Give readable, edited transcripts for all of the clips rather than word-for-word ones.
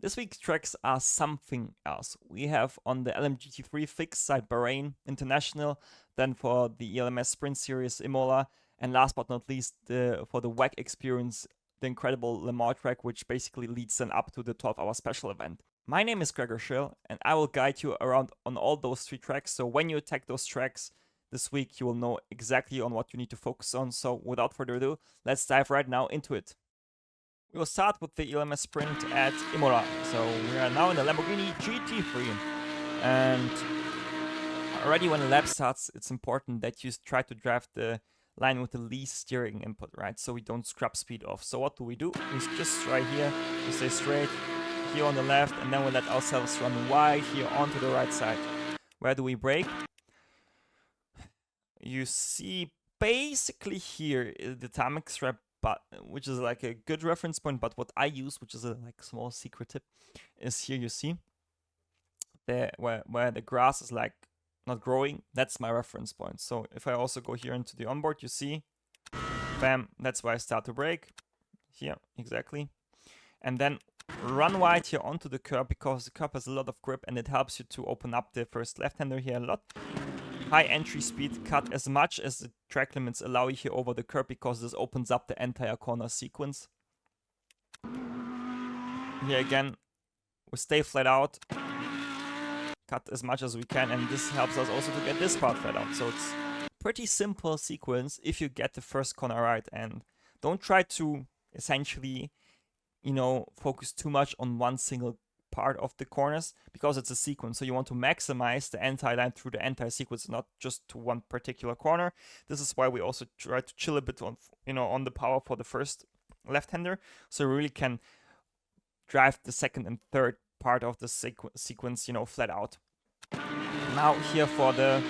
This week's tracks are something else. We have on the LMGT3 fixed side Bahrain International, then for the ELMS Sprint Series Imola, and last but not least for the WEC experience, the incredible Le Mans track, which basically leads then up to the 12-hour special event. My name is Gregor Schill, and I will guide you around on all those 3 tracks, so when you attack those tracks this week, you will know exactly on what you need to focus on. So without further ado, let's dive right now into it. We will start with the ELMS sprint at Imola. So we are now in the Lamborghini GT3. And already when the lap starts, it's important that you try to drive the line with the least steering input, right? So we don't scrub speed off. So what do? We just right here, we stay straight, here on the left, and then we let ourselves run wide here onto the right side. Where do we brake? You see basically here the timing strap, which is like a good reference point, but what I use, which is a like small secret tip, is here you see there where the grass is like not growing. That's my reference point. So if I also go here into the onboard, you see, bam, that's where I start to brake. Here, exactly. And then run wide here onto the curb, because the curb has a lot of grip and it helps you to open up the first left-hander here a lot. High entry speed, cut as much as the track limits allow you here over the curb, because this opens up the entire corner sequence. Here again, we stay flat out, cut as much as we can, and this helps us also to get this part flat out. So it's pretty simple sequence if you get the first corner right, and don't try to essentially, focus too much on one single part of the corners, because it's a sequence. So you want to maximize the entire line through the entire sequence, not just to one particular corner. This is why we also try to chill a bit on, on the power for the first left-hander, so we really can drive the second and third part of the sequence, flat out. Now here for the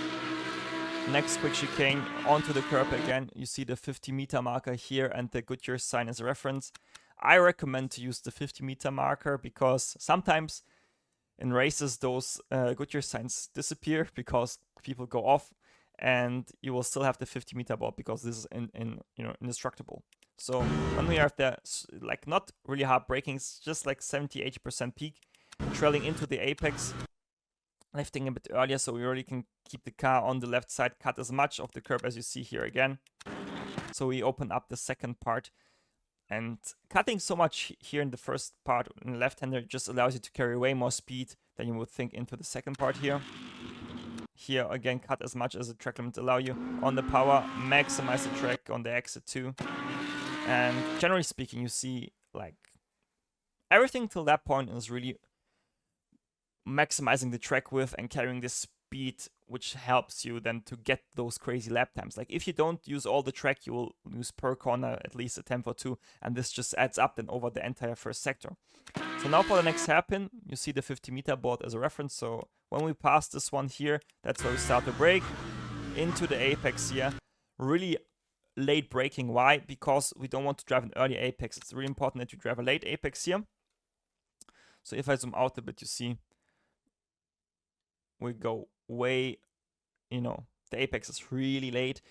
next quick chicane onto the curb again, you see the 50-meter marker here and the Goodyear sign as a reference. I recommend to use the 50-meter marker, because sometimes in races those Goodyear signs disappear because people go off, and you will still have the 50-meter board, because this is indestructible. So when we have the like not really hard braking, it's just like 70-80% peak, trailing into the apex, lifting a bit earlier, so we really can keep the car on the left side, cut as much of the curb as you see here again. So we open up the second part. And cutting so much here in the first part in the left-hander just allows you to carry way more speed than you would think into the second part here. Here again, cut as much as the track limits allow you. On the power, maximize the track on the exit too. And generally speaking, you see like everything till that point is really maximizing the track width and carrying the speed, which helps you then to get those crazy lap times. Like if you don't use all the track, you will lose per corner at least a tenth or two, and this just adds up then over the entire first sector. So now for the next hairpin, you see the 50-meter board as a reference. So when we pass this one here, that's where we start to brake into the apex here. Really late braking. Why? Because we don't want to drive an early apex. It's really important that you drive a late apex here. So if I zoom out a bit, you see we go way, the apex is really late,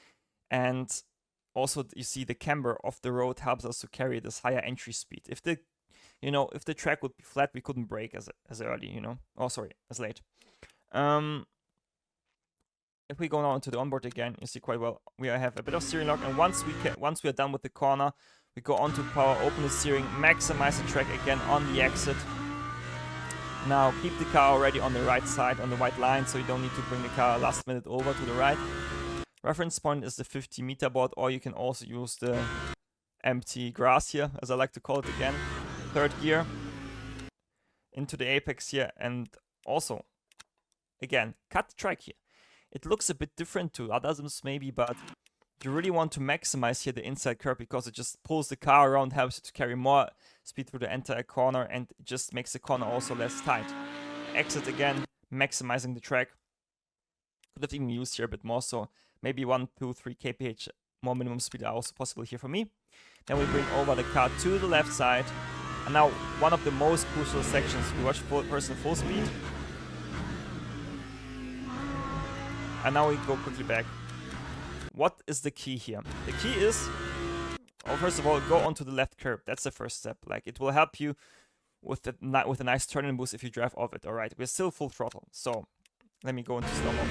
and also you see the camber of the road helps us to carry this higher entry speed. If the track would be flat, we couldn't brake as early, as late. If we go now into the onboard again, you see quite well we have a bit of steering lock, and once we are done with the corner, we go on to power, open the steering, maximize the track again on the exit. Now keep the car already on the right side, on the white line, so you don't need to bring the car last minute over to the right. Reference point is the 50-meter board, or you can also use the empty grass here, as I like to call it again. Third gear into the apex here, and also, again, cut the track here. It looks a bit different to others maybe, but you really want to maximize here the inside curb, because it just pulls the car around, helps you to carry more speed through the entire corner, and it just makes the corner also less tight. Exit again, maximizing the track. Could have even used here a bit more, so maybe 1, 2, 3 kph more minimum speed are also possible here for me. Then we bring over the car to the left side, and now one of the most crucial sections, we watch first in full speed, and now we go quickly back. What is the key here? The key is, first of all, go onto the left curb. That's the first step. Like, it will help you with a nice turn-in boost if you drive off it. All right, we're still full throttle. So let me go into slow-mo.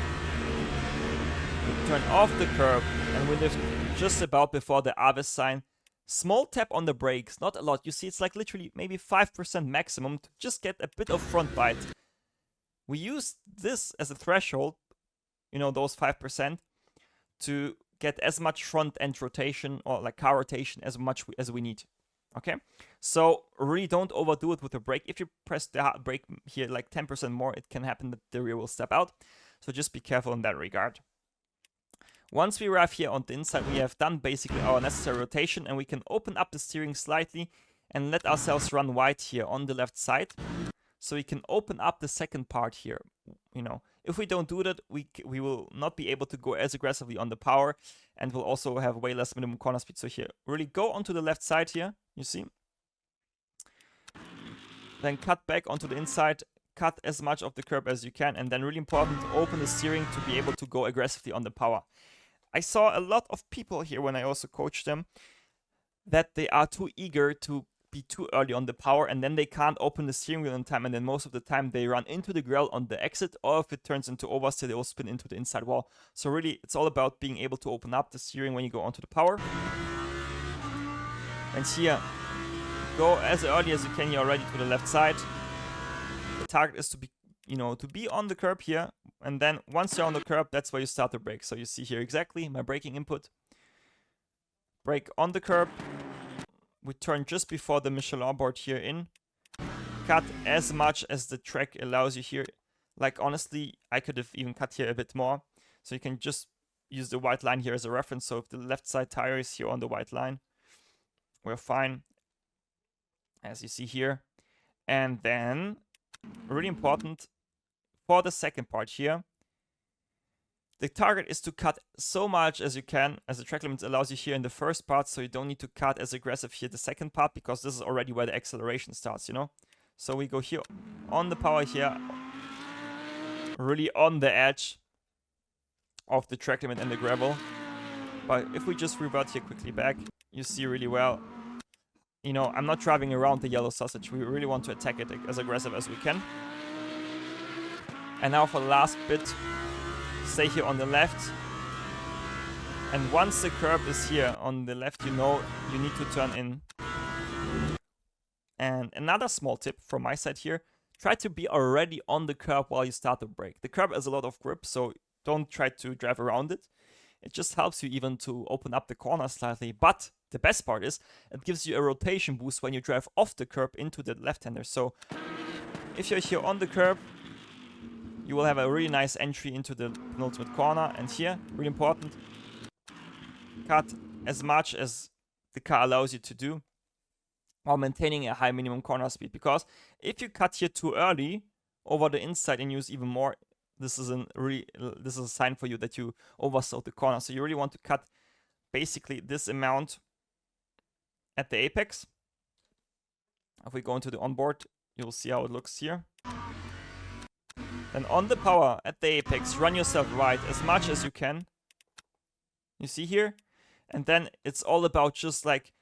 We turn off the curb and we lift just about before the Aves sign. Small tap on the brakes, not a lot. You see, it's like literally maybe 5% maximum to just get a bit of front bite. We use this as a threshold, you know, those 5%, to get as much front end rotation or like car rotation as much as we need. Okay, so really don't overdo it with the brake. If you press the brake here like 10% more, it can happen that the rear will step out. So just be careful in that regard. Once we arrive here on the inside, we have done basically our necessary rotation, and we can open up the steering slightly and let ourselves run wide here on the left side. So we can open up the second part here. You know, if we don't do that, we will not be able to go as aggressively on the power, and we'll also have way less minimum corner speed. So here, really go onto the left side here, you see. Then cut back onto the inside, cut as much of the curb as you can, and then really important, open the steering to be able to go aggressively on the power. I saw a lot of people here when I also coached them that they are too eager to be too early on the power, and then they can't open the steering wheel in time, and then most of the time they run into the grill on the exit, or if it turns into oversteer, they will spin into the inside wall. So really, it's all about being able to open up the steering when you go onto the power. And here, go as early as you can here already to the left side. The target is to be, you know, to be on the curb here, and then once you're on the curb, that's where you start the brake. So you see here exactly my braking input. Brake on the curb. We turn just before the Michelin board here in. Cut as much as the track allows you here. Like honestly, I could have even cut here a bit more. So you can just use the white line here as a reference. So if the left side tire is here on the white line, we're fine, as you see here. And then, really important, for the second part here, the target is to cut so much as you can, as the track limit allows you here in the first part, so you don't need to cut as aggressive here the second part, because this is already where the acceleration starts, you know? So we go here on the power here, really on the edge of the track limit and the gravel. But if we just revert here quickly back, you see really well, you know, I'm not driving around the yellow sausage. We really want to attack it as aggressive as we can. And now for the last bit, stay here on the left. And once the curb is here on the left, you know you need to turn in. And another small tip from my side here, try to be already on the curb while you start the brake. The curb has a lot of grip, so don't try to drive around it. It just helps you even to open up the corner slightly. But the best part is, it gives you a rotation boost when you drive off the curb into the left-hander. So if you're here on the curb, you will have a really nice entry into the penultimate corner. And here, really important, cut as much as the car allows you to do while maintaining a high minimum corner speed. Because if you cut here too early over the inside and use even more, this is a sign for you that you oversold the corner. So you really want to cut basically this amount at the apex. If we go into the onboard, you'll see how it looks here. Then on the power at the apex, run yourself right as much as you can. You see here? And then it's all about just like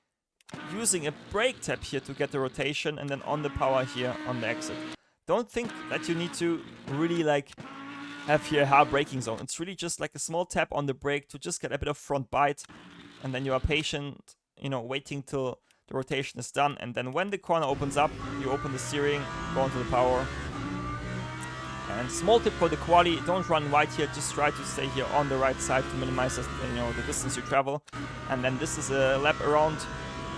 using a brake tap here to get the rotation, and then on the power here on the exit. Don't think that you need to really like have here a hard braking zone. It's really just like a small tap on the brake to just get a bit of front bite, and then you are patient, you know, waiting till the rotation is done. And then when the corner opens up, you open the steering, go into the power. And small tip for the quali, don't run wide here, just try to stay here on the right side to minimize the distance you travel. And then this is a lap around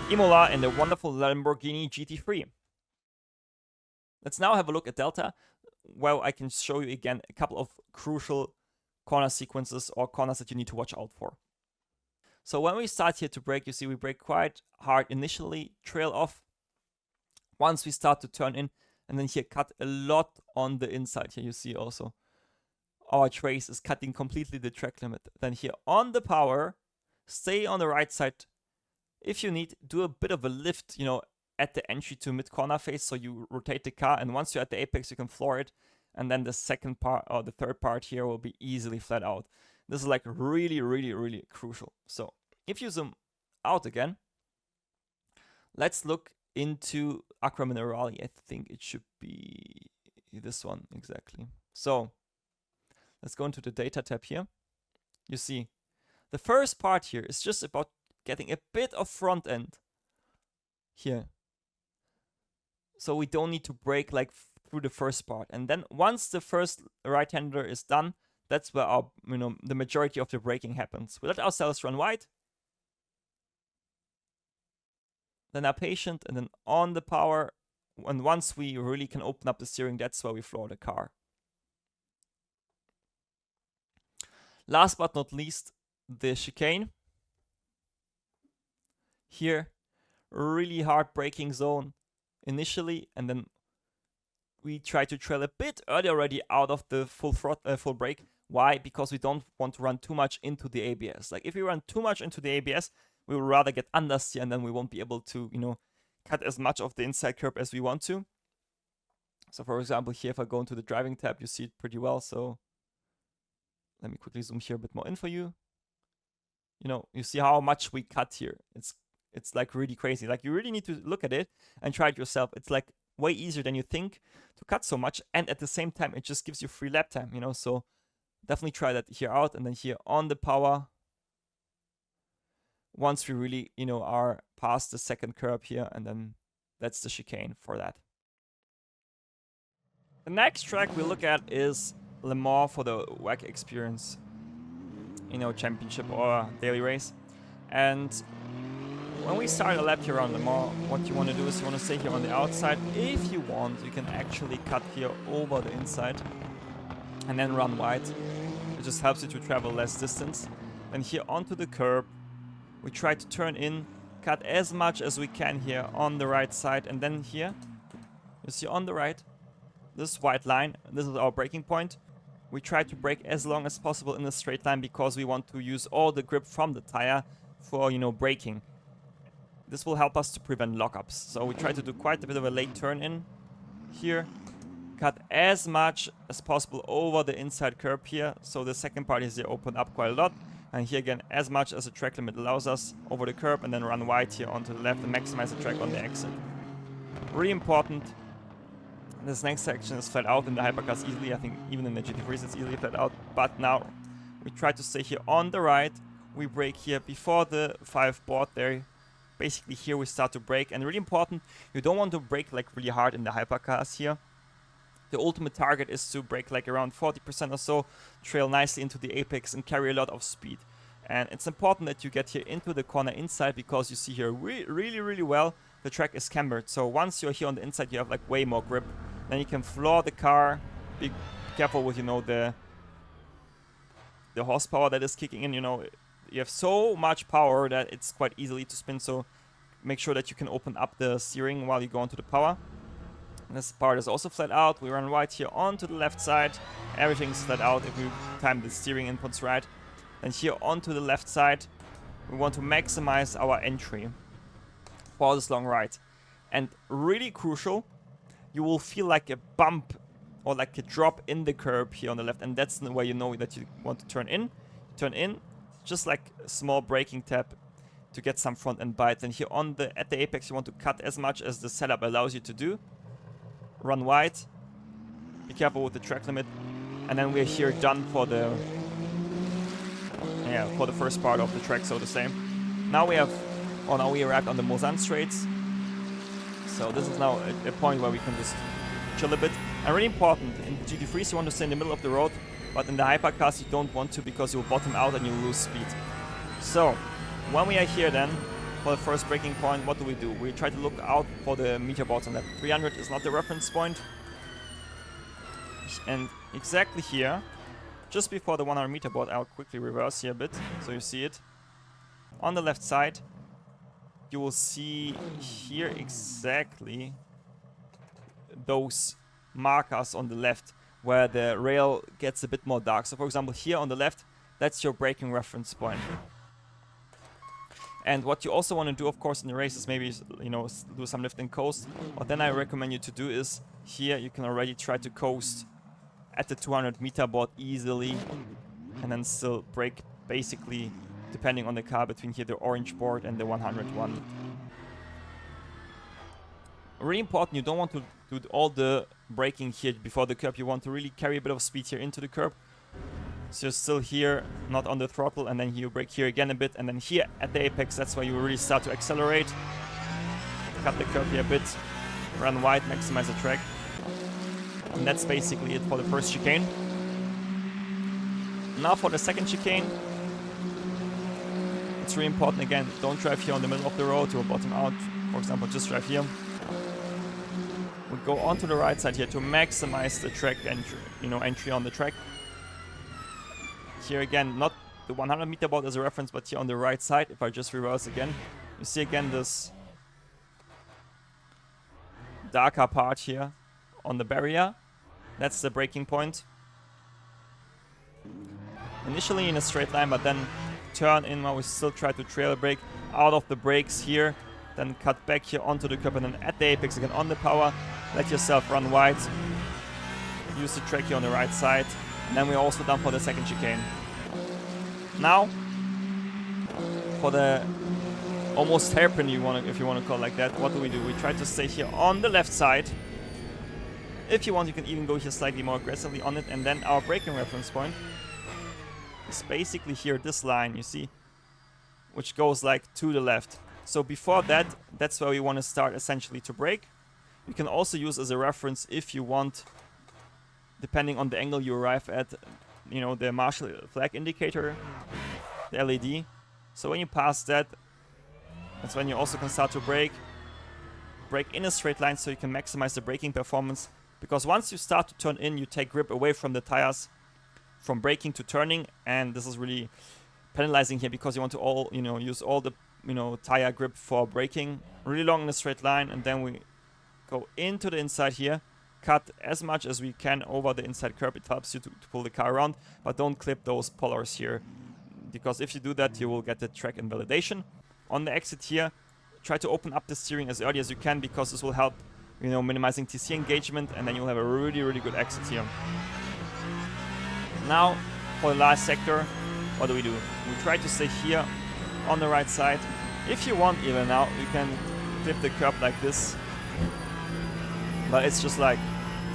Imola in the wonderful Lamborghini GT3. Let's now have a look at Delta, where I can show you again a couple of crucial corner sequences or corners that you need to watch out for. So when we start here to brake, you see we brake quite hard initially, trail off. Once we start to turn in, and then here cut a lot on the inside. Here you see also our trace is cutting completely the track limit. Then here on the power, stay on the right side. If you need, do a bit of a lift, you know, at the entry to mid corner phase, so you rotate the car, and once you're at the apex, you can floor it, and then the second part or the third part here will be easily flat out. This is like really, really, really crucial. So if you zoom out again, let's look into Aqua Minerali. I think it should be this one exactly. So let's go into the data tab here. You see, the first part here is just about getting a bit of front end here. So we don't need to brake like through the first part. And then once the first right-hander is done, that's where our, the majority of the braking happens. We let ourselves run wide. Then are patient, and then on the power. And once we really can open up the steering, that's where we floor the car. Last but not least, the chicane. Here, really hard braking zone initially, and then we try to trail a bit early already out of the full brake. Why? Because we don't want to run too much into the ABS. Like if we run too much into the ABS, we will rather get understeer, and then we won't be able to, cut as much of the inside curb as we want to. So for example, here if I go into the driving tab, you see it pretty well. So let me quickly zoom here a bit more in for you. You see how much we cut here. It's like really crazy. Like you really need to look at it and try it yourself. It's like way easier than you think to cut so much, and at the same time it just gives you free lap time, so definitely try that here out. And then here on the power, once we really are past the second curb here, and then that's the chicane for that. The next track we look at is Le Mans for the WEC Experience championship or daily race. And when we start a lap here on Le Mans, what you want to do is you want to stay here on the outside. If you want, you can actually cut here over the inside and then run wide. It just helps you to travel less distance. Then here onto the curb, we try to turn in, cut as much as we can here on the right side. And then here, you see on the right, this white line, this is our braking point. We try to brake as long as possible in a straight line because we want to use all the grip from the tire for, braking. This will help us to prevent lockups. So we try to do quite a bit of a late turn in here. Cut as much as possible over the inside curb here. So the second part is here opened up quite a lot. And here again, as much as the track limit allows us over the curb, and then run wide here onto the left and maximize the track on the exit. Really important. This next section is flat out in the hypercars easily. I think even in the GT3s it's easily flat out. But now we try to stay here on the right. We brake here before the 5 board there. Basically here we start to brake, and really important, you don't want to brake like really hard in the hypercars here. The ultimate target is to brake like around 40% or so, trail nicely into the apex and carry a lot of speed. And it's important that you get here into the corner inside, because you see here really well the track is cambered. So once you're here on the inside, you have like way more grip. Then you can floor the car. Be careful with the horsepower that is kicking in. You have so much power that it's quite easily to spin. So make sure that you can open up the steering while you go onto the power. This part is also flat out. We run right here onto the left side. Everything's flat out if we time the steering inputs right. Then here onto the left side, we want to maximize our entry for this long ride. And really crucial, you will feel like a bump or like a drop in the curb here on the left. And that's the way you know that you want to turn in. Turn in, just like a small braking tab to get some front end bite. And here at the apex, you want to cut as much as the setup allows you to do. Run wide, be careful with the track limit, and then we're here done for the first part of the track, so to say. Now we arrived on the Mosan straights, so this is now a point where we can just chill a bit. And really important, in the GT3s you want to stay in the middle of the road, but in the hypercars you don't want to, because you'll bottom out and you'll lose speed. So when we are here then, for the first braking point, what do? We try to look out for the meter boards on that. 300 is not the reference point. And exactly here, just before the 100 meter board, I'll quickly reverse here a bit so you see it. On the left side, you will see here exactly those markers on the left where the rail gets a bit more dark. So for example, here on the left, that's your braking reference point. And what you also want to do, of course, in the race is maybe, do some lift and coast. What then I recommend you to do is, here you can already try to coast at the 200 meter board easily, and then still brake basically, depending on the car, between here the orange board and the 101. Really important, you don't want to do all the braking here before the curb. You want to really carry a bit of speed here into the curb. So you're still here, not on the throttle, and then you brake here again a bit, and then here at the apex, that's where you really start to accelerate. Cut the curb here a bit, run wide, maximize the track. And that's basically it for the first chicane. Now for the second chicane. It's really important, again, don't drive here on the middle of the road or bottom out. For example, just drive here. We go onto the right side here to maximize the track entry, entry on the track. Here again, not the 100 meter board as a reference, but here on the right side, if I just reverse again, you see again this darker part here on the barrier. That's the braking point. Initially in a straight line, but then turn in while we still try to trail brake out of the brakes here, then cut back here onto the curb, and then at the apex again on the power, let yourself run wide, use the track here on the right side, and then we're also done for the second chicane. Now, for the almost hairpin, if you want to call it like that, what do? We try to stay here on the left side. If you want, you can even go here slightly more aggressively on it, and then our braking reference point is basically here, this line, you see, which goes like to the left. So before that, that's where we want to start essentially to brake. You can also use as a reference if you want, depending on the angle you arrive at, the marshal flag indicator, the LED. So when you pass that, that's when you also can start to brake in a straight line, so you can maximize the braking performance. Because once you start to turn in, you take grip away from the tires, from braking to turning, and this is really penalizing here because you want to use all the tire grip for braking really long in a straight line, and then we go into the inside here, cut as much as we can over the inside curb. It helps you to pull the car around, but don't clip those polars here, because if you do that, you will get the track invalidation. On the exit here, try to open up the steering as early as you can, because this will help, minimizing TC engagement, and then you'll have a really, really good exit here. Now, for the last sector, what do? We try to stay here on the right side. If you want, even now, you can clip the curb like this. But it's just like,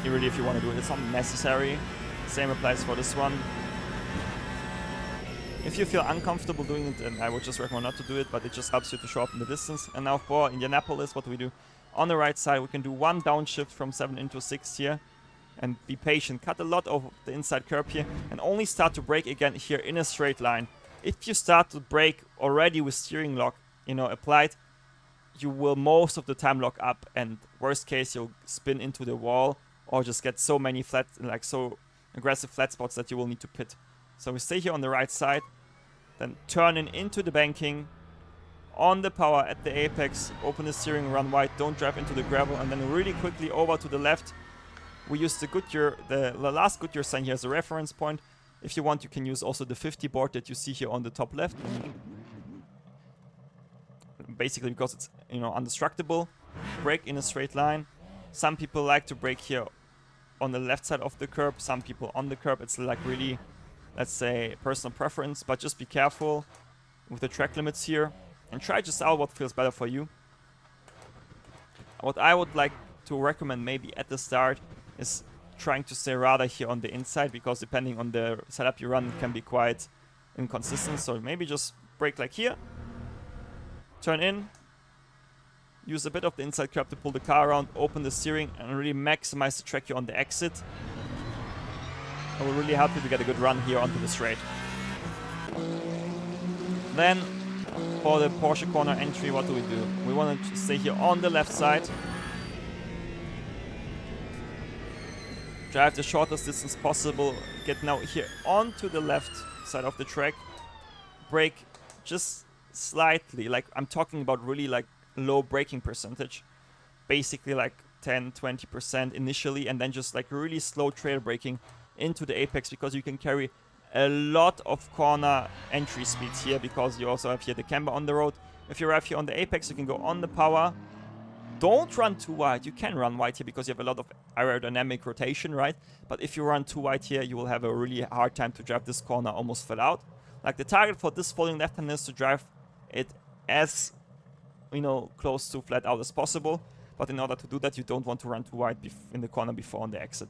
really, if you want to do it, it's not necessary. Same applies for this one. If you feel uncomfortable doing it, then I would just recommend not to do it, but it just helps you to show up in the distance. And now for Indianapolis, what do we do? On the right side, we can do one downshift from 7 into 6 here. And be patient. Cut a lot of the inside curb here, and only start to brake again here in a straight line. If you start to brake already with steering lock, applied, you will most of the time lock up, and worst case, you'll spin into the wall or just get so many so aggressive flat spots that you will need to pit. So we stay here on the right side, then turn into the banking, on the power at the apex, open the steering, run wide, don't drive into the gravel, and then really quickly over to the left. We use the Goodyear, the last Goodyear sign here as a reference point. If you want, you can use also the 50 board that you see here on the top left. Basically because it's, indestructible. Brake in a straight line. Some people like to brake here on the left side of the curb, some people on the curb. It's like really, let's say, personal preference, but just be careful with the track limits here and try just out what feels better for you. What I would like to recommend maybe at the start is trying to stay rather here on the inside, because depending on the setup you run, it can be quite inconsistent. So maybe just brake like here, turn in, use a bit of the inside curb to pull the car around, open the steering, and really maximize the track here on the exit. It will really help you to get a good run here onto the straight. Then for the Porsche corner entry, what do? We want to stay here on the left side. Drive the shortest distance possible. Get now here onto the left side of the track. Brake just slightly, like I'm talking about really like low braking percentage. Basically like 10-20% initially, and then just like really slow trail braking into the apex, because you can carry a lot of corner entry speeds here, because you also have here the camber on the road. If you arrive here on the apex, you can go on the power. Don't run too wide. You can run wide here because you have a lot of aerodynamic rotation, right? But if you run too wide here, you will have a really hard time to drive this corner almost flat out. Like the target for this folding left-hand is to drive it as, close to flat out as possible. but in order to do that, you don't want to run too wide in the corner before on the exit.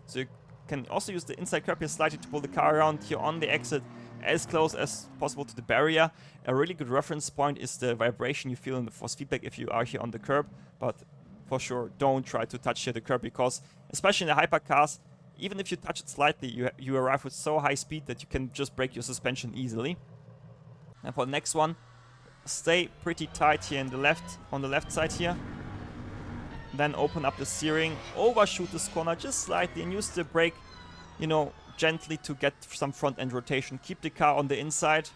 So you can also use the inside curb here slightly to pull the car around here on the exit as close as possible to the barrier. A really good reference point is the vibration you feel in the force feedback if you are here on the curb, but for sure don't try to touch here the curb, because especially in the hypercars, even if you touch it slightly, you arrive with so high speed that you can just break your suspension easily. And for the next one, stay pretty tight here on the left side here. Then open up the steering, overshoot this corner just slightly, and use the brake, you know, gently to get some front end rotation. Keep the car on the inside,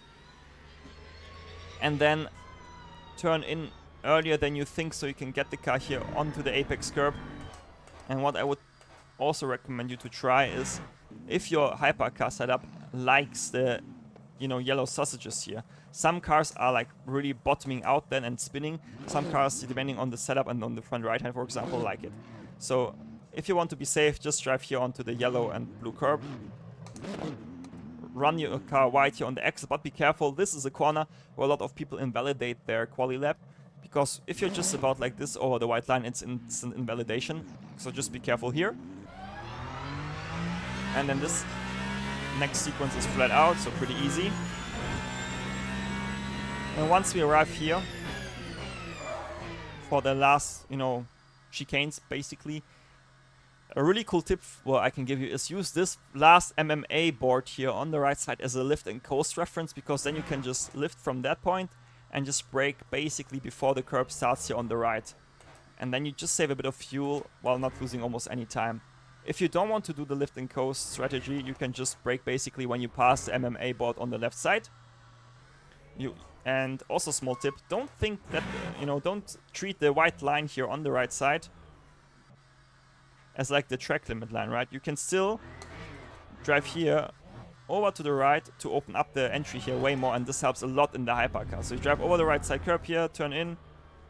and then turn in earlier than you think, so you can get the car here onto the apex curb. And what I would also recommend you to try is, if your hypercar setup likes the, you know, yellow sausages here. Some cars are like really bottoming out then and spinning. Some cars, depending on the setup and on the front right hand, for example, like it. So if you want to be safe, just drive here onto the yellow and blue curb. Run your car wide here on the exit, but be careful. This is a corner where a lot of people invalidate their quali lap, because if you're just about like this over the white line, it's instant invalidation. So just be careful here. And then this next sequence is flat out, so pretty easy. And once we arrive here for the last, you know, chicanes, basically, a really cool tip what I can give you is use this last MMA board here on the right side as a lift and coast reference, because then you can just lift from that point and just brake basically before the curb starts here on the right. And then you just save a bit of fuel while not losing almost any time. If you don't want to do the lift and coast strategy, you can just brake basically when you pass the MMA board on the left side. And also, small tip, don't think that, you know, don't treat the white line here on the right side as like the track limit line, right? You can still drive here over to the right to open up the entry here way more, and this helps a lot in the hypercar. So you drive over the right side curb here, turn in,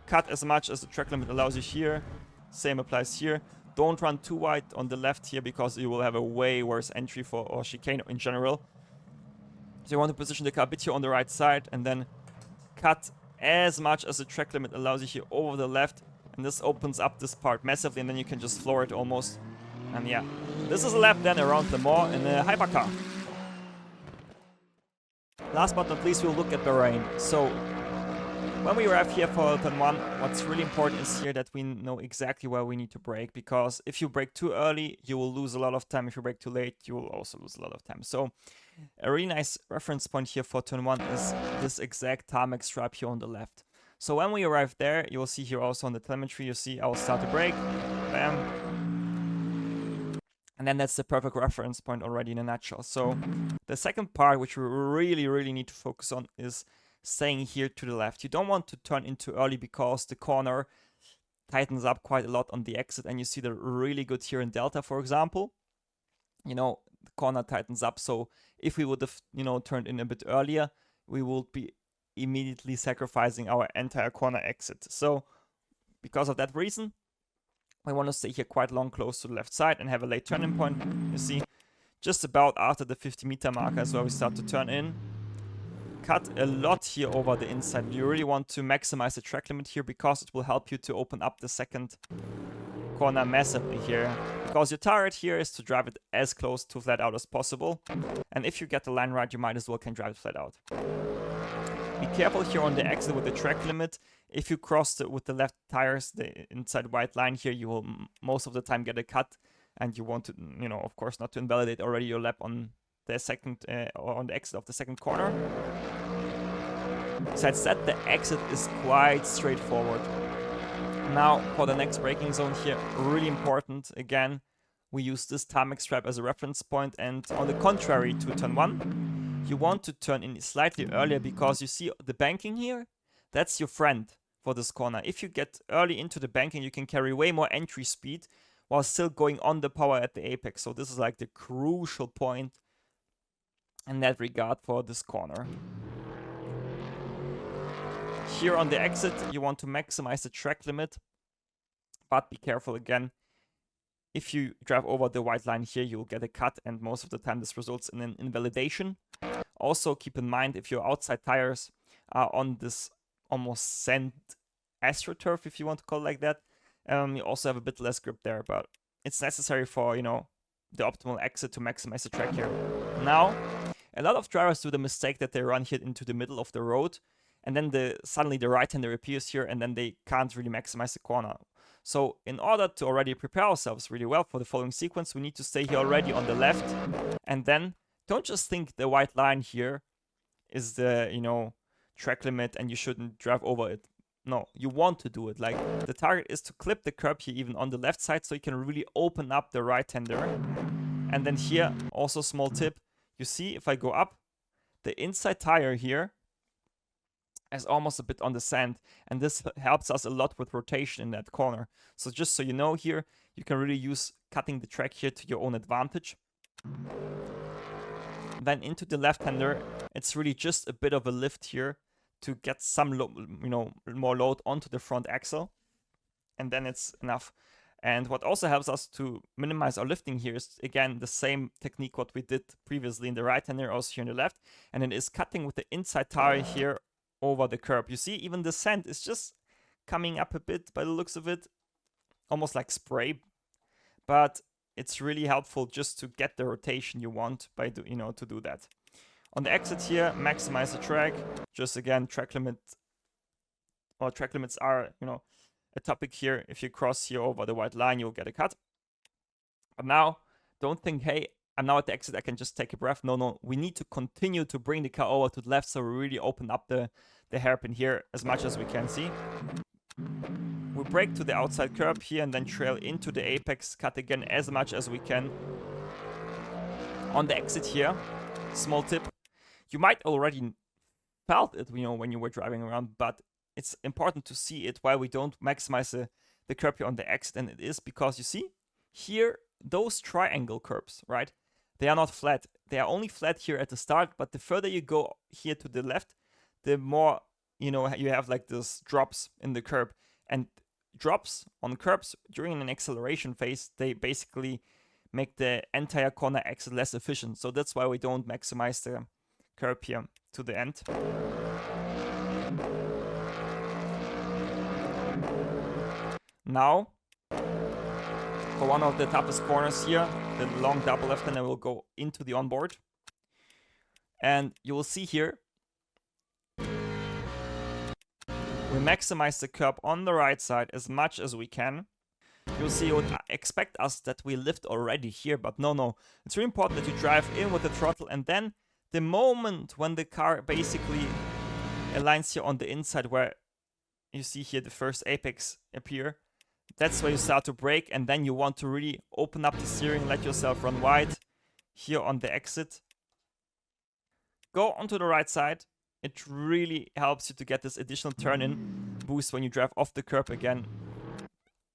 cut as much as the track limit allows you here. Same applies here. Don't run too wide on the left here, because you will have a way worse entry or chicane in general. So you want to position the car a bit here on the right side, and then cut as much as the track limit allows you here over the left. And this opens up this part massively, and then you can just floor it almost. And yeah, this is a lap then around Le Mans in a hypercar. Last but not least, we'll look at Bahrain. So when we arrive here for turn 1, what's really important is here that we know exactly where we need to brake, because if you brake too early, you will lose a lot of time. If you brake too late, you will also lose a lot of time. So a really nice reference point here for turn 1 is this exact tarmac stripe here on the left. So when we arrive there, you will see here also on the telemetry, you see I will start the brake, bam. And then that's the perfect reference point already in a nutshell. So the second part, which we really need to focus on, is staying here to the left. You don't want to turn in too early, because the corner tightens up quite a lot on the exit, and you see the really good here in Delta, for example. You know, the corner tightens up, so if we would have, you know, turned in a bit earlier, we would be immediately sacrificing our entire corner exit. So because of that reason, we want to stay here quite long, close to the left side, and have a late turning point. You see, just about after the 50-meter marker is where we start to turn in. Cut a lot here over the inside. You really want to maximize the track limit here, because it will help you to open up the second corner massively here. Because your target here is to drive it as close to flat out as possible. And if you get the line right, you might as well can drive it flat out. Be careful here on the exit with the track limit. If you cross with the left tires, the inside white line here, you will most of the time get a cut. And you want to, you know, of course, not to invalidate already your lap on the second or on the exit of the second corner. Besides that, the exit is quite straightforward. Now for the next braking zone here, really important. Again, we use this tarmac stripe as a reference point, and on the contrary to turn 1, you want to turn in slightly earlier, because you see the banking here, that's your friend for this corner. If you get early into the banking, you can carry way more entry speed while still going on the power at the apex. So this is like the crucial point in that regard for this corner. Here on the exit, you want to maximize the track limit, but be careful again. If you drive over the white line here, you'll get a cut, and most of the time this results in an invalidation. Also keep in mind, if your outside tires are on this almost sand astroturf, if you want to call it like that, You also have a bit less grip there, but it's necessary for, you know, the optimal exit to maximize the track here. Now, a lot of drivers do the mistake that they run here into the middle of the road, and then suddenly the right-hander appears here, and then they can't really maximize the corner. So in order to already prepare ourselves really well for the following sequence, we need to stay here already on the left, and then don't just think the white line here is the, you know, track limit and you shouldn't drive over it. No, you want to do it. Like, the target is to clip the curb here even on the left side, so you can really open up the right-hander. And then here, also small tip, you see if I go up, the inside tire here is almost a bit on the sand, and this helps us a lot with rotation in that corner. So just so you know here, you can really use cutting the track here to your own advantage. Then into the left-hander, it's really just a bit of a lift here to get some, you know, more load onto the front axle, and then it's enough. And what also helps us to minimize our lifting here is, again, the same technique what we did previously in the right-hander, also here in the left, and it is cutting with the inside tire here over the curb. You see, even the sand is just coming up a bit by the looks of it, almost like spray, but it's really helpful just to get the rotation you want by, you know, to do that. On the exit here, maximize the track. Just again, track limits are, you know, a topic here. If you cross here over the white line, you'll get a cut. But now, don't think, hey, I'm now at the exit, I can just take a breath. No, we need to continue to bring the car over to the left, so we really open up the hairpin here as much as we can see. We brake to the outside curb here and then trail into the apex, cut again as much as we can. On the exit here, small tip, you might already felt it, you know, when you were driving around, but it's important to see it while we don't maximize the curb here on the exit, and it is because you see here, those triangle curbs, right? They are not flat. They are only flat here at the start, but the further you go here to the left, the more, you know, you have like this drops in the curb. And drops on curbs during an acceleration phase, they basically make the entire corner exit less efficient. So that's why we don't maximize the curb here to the end. Now, for one of the toughest corners here, the long double left-hander will go into the onboard. And you will see here, we maximize the curb on the right side as much as we can. You'll see, you would expect us that we lift already here, but no. It's really important that you drive in with the throttle, and then the moment when the car basically aligns here on the inside where you see here the first apex appear, that's where you start to brake, and then you want to really open up the steering, let yourself run wide here on the exit. Go onto the right side. It really helps you to get this additional turn-in boost when you drive off the curb again.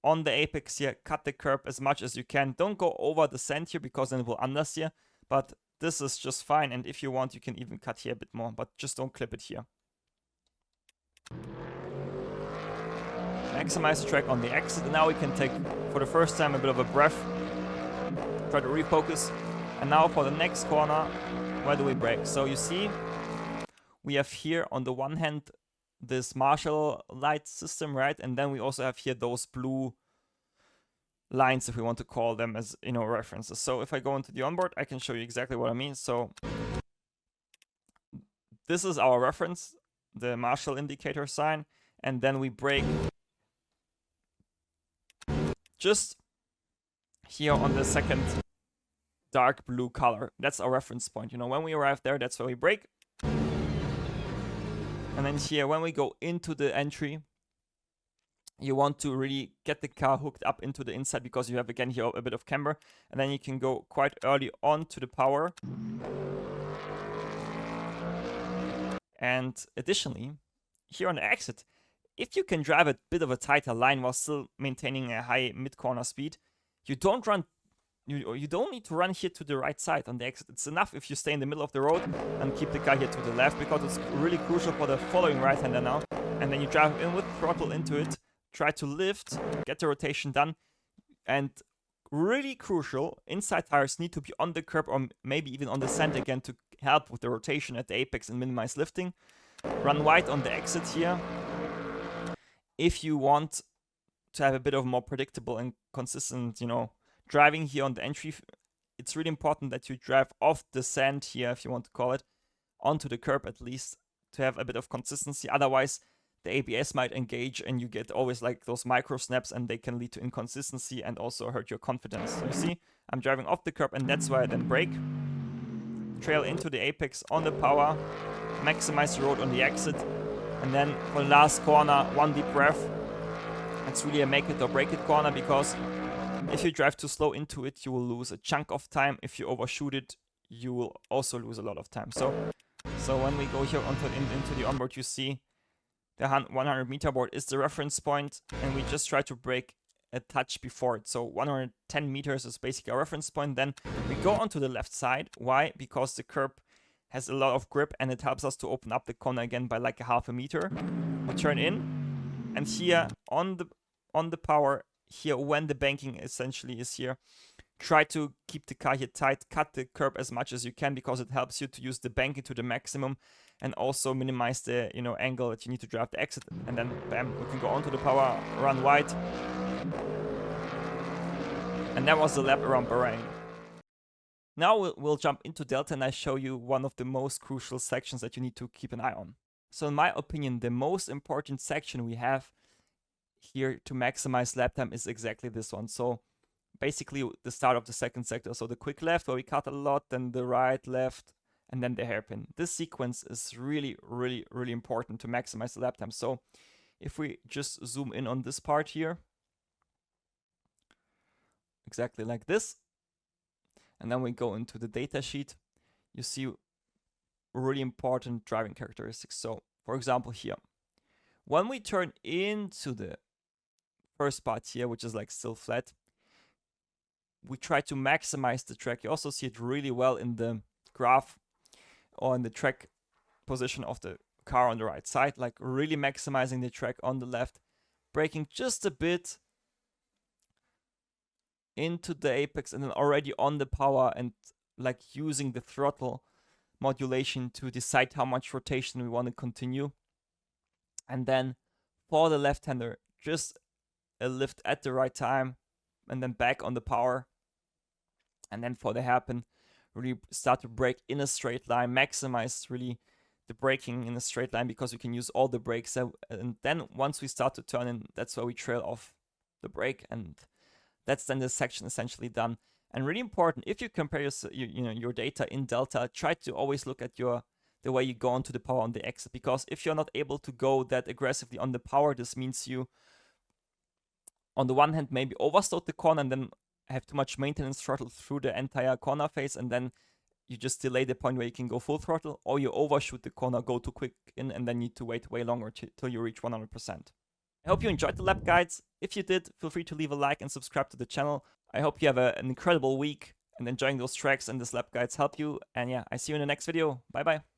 On the apex here, cut the curb as much as you can. Don't go over the sand here because then it will understeer, but this is just fine, and if you want, you can even cut here a bit more, but just don't clip it here. Maximize the track on the exit, and now we can take, for the first time, a bit of a breath. Try to refocus. And now for the next corner, where do we brake? So you see, we have here on the one hand this marshal light system, right? And then we also have here those blue lines, if we want to call them as, you know, references. So if I go into the onboard, I can show you exactly what I mean. So this is our reference, the marshal indicator sign, and then we brake just here on the second dark blue color. That's our reference point. You know, when we arrive there, that's where we brake. And then here, when we go into the entry, you want to really get the car hooked up into the inside because you have, again, here a bit of camber. And then you can go quite early on to the power. And additionally, here on the exit, if you can drive a bit of a tighter line while still maintaining a high mid-corner speed, you don't need to run here to the right side on the exit. It's enough if you stay in the middle of the road and keep the car here to the left, because it's really crucial for the following right-hander now. And then you drive in with throttle into it, try to lift, get the rotation done. And really crucial, inside tires need to be on the curb or maybe even on the sand again to help with the rotation at the apex and minimize lifting. Run wide on the exit here. If you want to have a bit of more predictable and consistent, you know, driving here on the entry, it's really important that you drive off the sand here, if you want to call it, onto the curb at least, to have a bit of consistency. Otherwise, the ABS might engage and you get always like those micro snaps, and they can lead to inconsistency and also hurt your confidence. So you see, I'm driving off the curb, and that's why I then brake, trail into the apex on the power, maximize the road on the exit, and then for the last corner, one deep breath. It's really a make it or break it corner, because if you drive too slow into it, you will lose a chunk of time. If you overshoot it, you will also lose a lot of time. So when we go here into the onboard, you see the 100 meter board is the reference point, and we just try to brake a touch before it. So 110 meters is basically our reference point. Then we go onto the left side. Why? Because the curb has a lot of grip, and it helps us to open up the corner again by like a half a meter. We turn in, and here on the power, here when the banking essentially is here, try to keep the car here tight, cut the curb as much as you can, because it helps you to use the banking to the maximum and also minimize the, you know, angle that you need to drive the exit. And then bam, we can go onto the power, run wide. And that was the lap around Bahrain. Now we'll jump into Delta, and I show you one of the most crucial sections that you need to keep an eye on. So in my opinion, the most important section we have here to maximize lap time is exactly this one. So basically the start of the second sector. So the quick left where we cut a lot, then the right, left, and then the hairpin. This sequence is really, really, really important to maximize the lap time. So if we just zoom in on this part here, exactly like this, and then we go into the data sheet, you see really important driving characteristics. So for example here, when we turn into the first part here, which is like still flat, we try to maximize the track. You also see it really well in the graph or in the track position of the car on the right side, like really maximizing the track on the left, braking just a bit into the apex, and then already on the power, and like using the throttle modulation to decide how much rotation we want to continue. And then for the left-hander, just a lift at the right time, and then back on the power. And then for the hairpin, really start to brake in a straight line, maximize really the braking in a straight line, because we can use all the brakes. And then once we start to turn in, that's where we trail off the brake, and that's then the section essentially done. And really important, if you compare your data in Delta, try to always look at the way you go onto the power on the exit, because if you're not able to go that aggressively on the power, this means you, on the one hand, maybe overstowed the corner and then have too much maintenance throttle through the entire corner phase, and then you just delay the point where you can go full throttle, or you overshoot the corner, go too quick in, and then need to wait way longer till you reach 100%. I hope you enjoyed the lap guides. If you did, feel free to leave a like and subscribe to the channel. I hope you have an incredible week and enjoying those tracks and these lap guides help you. And yeah, I see you in the next video. Bye bye.